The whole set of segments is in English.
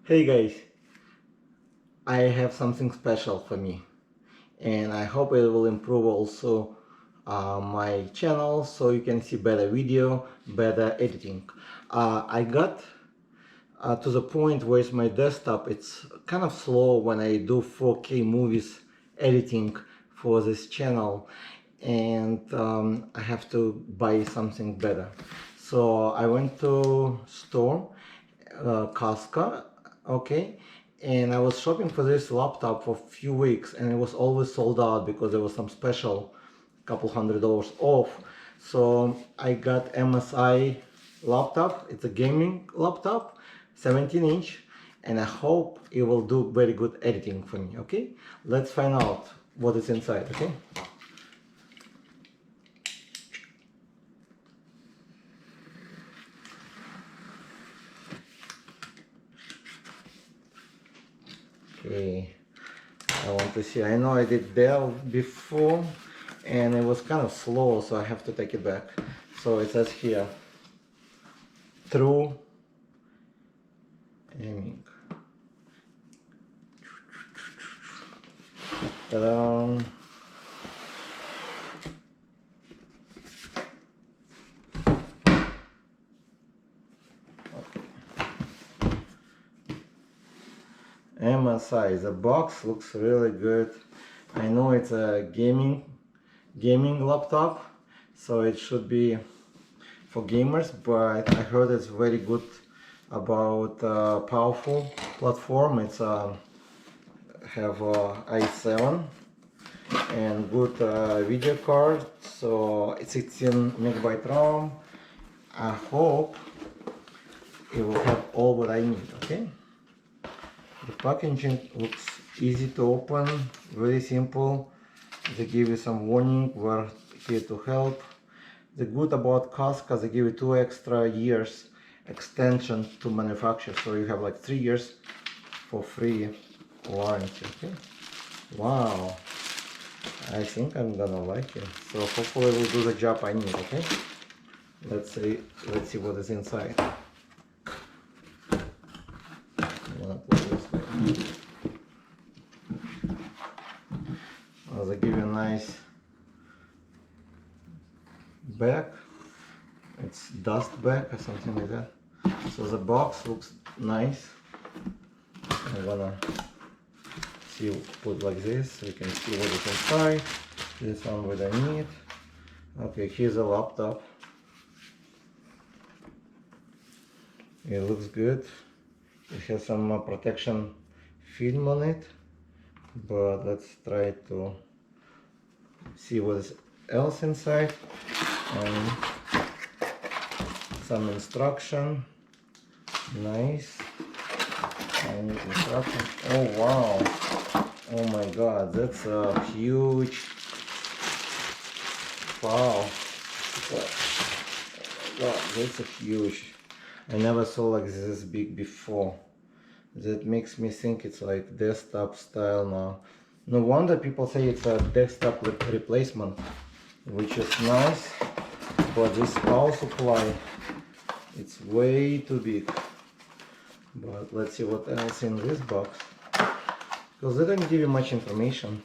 Hey guys, I have something special for me and I hope it will improve also my channel so you can see better video, better editing. I got to the point where it's my desktop, it's kind of slow when I do 4K movies editing for this channel, and I have to buy something better. So I went to store, Costco, okay, and I was shopping for this laptop for a few weeks and it was always sold out because there was some special couple $100 off. So I got MSI laptop. It's a gaming laptop, 17-inch, and I hope it will do very good editing for me. Okay, let's find out what is inside. Okay. Okay, I want to see. I know I did Dell before and it was kind of slow, so I have to take it back. So it says here, true aiming. Ta-da. MSI, the box looks really good. I know it's a gaming laptop, so it should be for gamers, but I heard it's very good about powerful platform. It's have i7 and good video card, so it's 16 megabyte RAM. I hope it will have all what I need. Okay. The packaging looks easy to open, very simple. They give you some warning, we're here to help. The good about Costco, they give you 2 extra years extension to manufacture, so you have like 3 years for free warranty. Okay. Wow, I think I'm gonna like it. So hopefully it will do the job I need. Okay. Let's see what is inside. They give you a nice back. It's dust back or something like that. So the box looks nice. I'm gonna put like this so you can see what is inside. This one what I need. Okay, here's a laptop. It looks good. It has some protection film on it, but let's try to see what else inside. And some instruction. Nice. And instruction. Oh wow. Oh my god, that's a huge. Wow. Wow, that's a huge. I never saw like this big before. That makes me think it's like desktop style now. No wonder people say it's a desktop replacement, which is nice, but this power supply, it's way too big. But let's see what else in this box, because they don't give you much information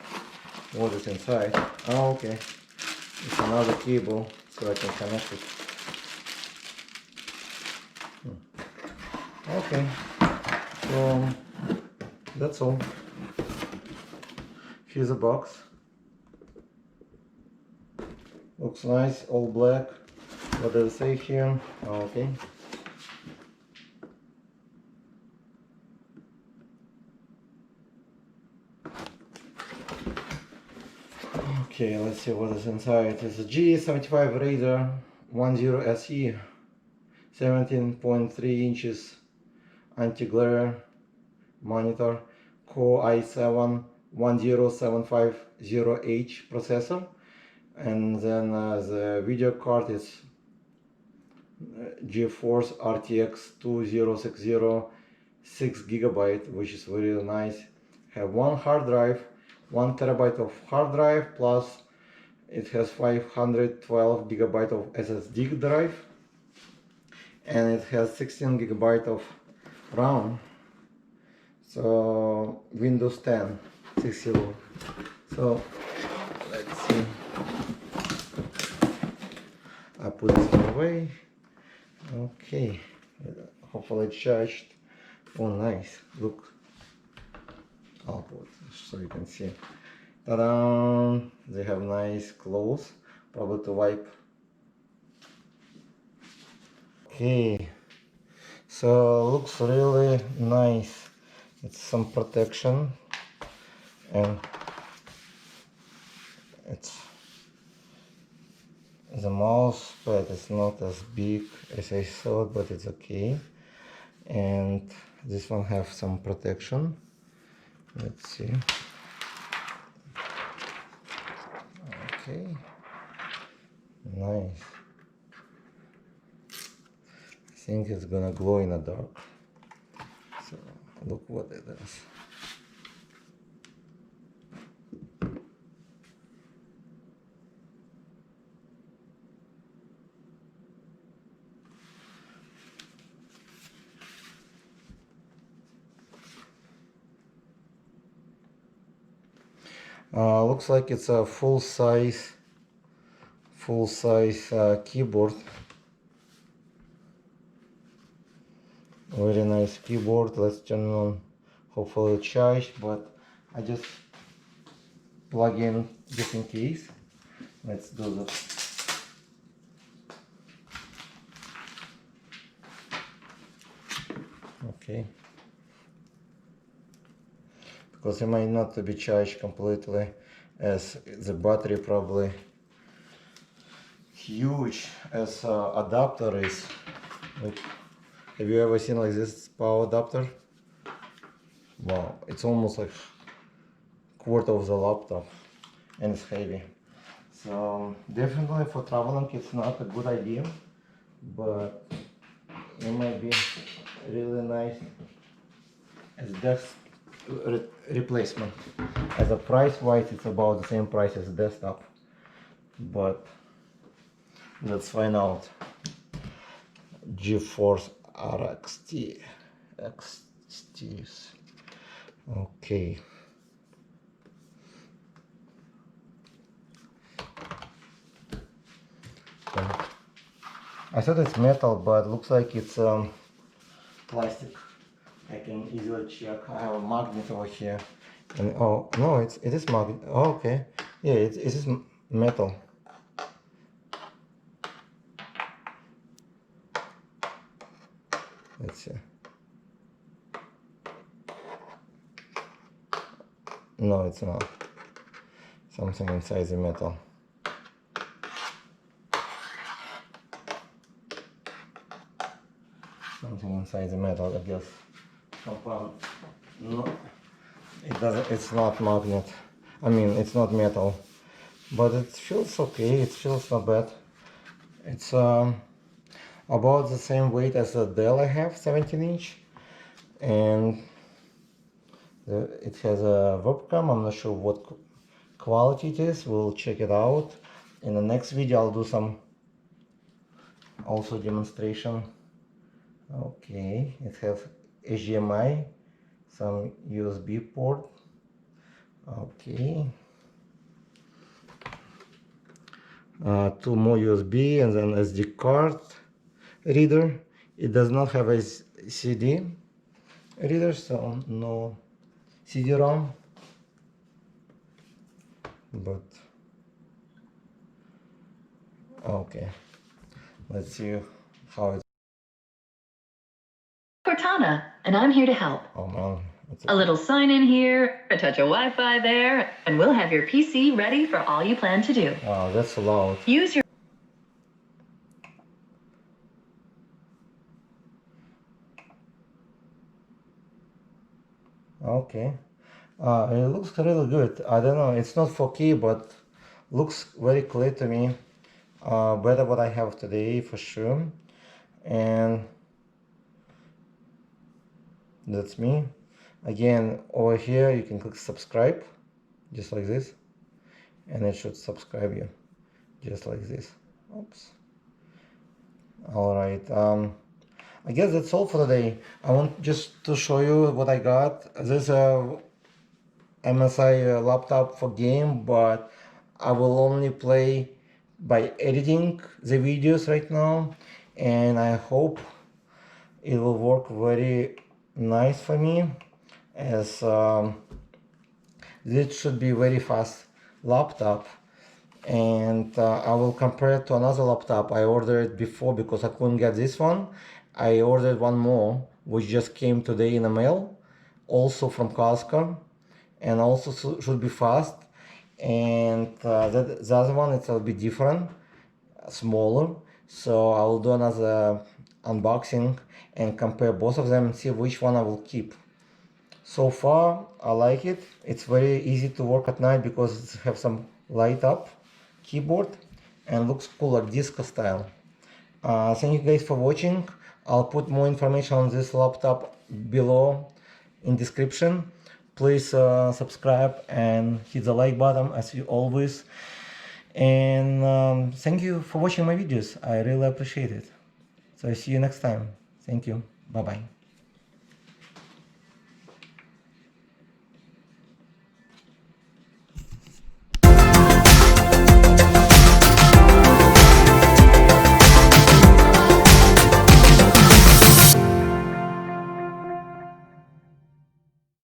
what is inside. Oh, okay, it's another cable so I can connect it. Okay, so that's all. Here's a box. Looks nice, all black. What does it say here? Okay. Okay, let's see what is inside. It's a GE75 Razer 10 SE, 17.3 inches anti-glare monitor, Core i7 10750H processor, and then the video card is GeForce RTX 2060 6GB, which is very nice. Have one hard drive, 1 terabyte of hard drive, plus it has 512 GB of SSD drive, and it has 16 GB of RAM. So Windows 10 60. So let's see. I put this away. Okay, hopefully it's charged. Oh, nice. Look. I'll put so you can see. Ta-da! They have nice clothes, probably to wipe. Okay, so looks really nice. It's some protection, and it's the mouse pad is not as big as I thought, but it's okay. And this one have some protection. Let's see. Okay, nice. I think it's gonna glow in the dark. So look what it does. Looks like it's a full-size keyboard. Very nice keyboard. Let's turn it on. Hopefully it's charged, but I just plug in just in case. Let's do that. Okay. Because it might not be charged completely, as the battery probably huge as adapter is. Like, have you ever seen like this power adapter? Wow, it's almost like quarter of the laptop, and it's heavy. So definitely for traveling it's not a good idea, but it might be really nice as desk replacement. As a price wise, it's about the same price as a desktop, but let's find out. GeForce XTs. Okay. I thought it's metal, but looks like it's plastic. I can easily check. I have a magnet over here, and oh no, it is magnet. Oh, okay, yeah, it is metal. Let's see. No, it's not. Something inside the metal. Something inside the metal, I guess. Compound. No, it doesn't. It's not magnet. I mean, it's not metal, but it feels okay. It feels not bad. It's about the same weight as the Dell I have, 17-inch, and it has a webcam. I'm not sure what quality it is. We'll check it out. In the next video I'll do some also demonstration. Okay, it has HDMI, some USB port. Okay, 2 more USB and then SD card reader. It does not have a CD reader, so no Cd-Rom, but okay, let's see how it's. Cortana, and I'm here to help. Oh man, a little sign in here, a touch of Wi-Fi there, and we'll have your PC ready for all you plan to do. Wow, that's loud. Use your Okay, it looks really good. I don't know, it's not 4K, but looks very clear to me. Better what I have today for sure. And that's me. Again, over here you can click subscribe, just like this, and it should subscribe you, just like this. Oops. All right. I guess that's all for today. I want just to show you what I got. This is a MSI laptop for game, but I will only play by editing the videos right now, and I hope it will work very nice for me, as this should be very fast laptop. And I will compare it to another laptop I ordered before because I couldn't get this one. I ordered one more which just came today in the mail, also from Costco, and also should be fast. And the other one, it's a bit different, smaller. So I will do another unboxing and compare both of them and see which one I will keep. So far I like it. It's very easy to work at night because it has some light up keyboard and looks cool, like disco style. Thank you guys for watching. I'll put more information on this laptop below in description. Please subscribe and hit the like button as you always. And thank you for watching my videos. I really appreciate it. So I see you next time. Thank you. Bye bye.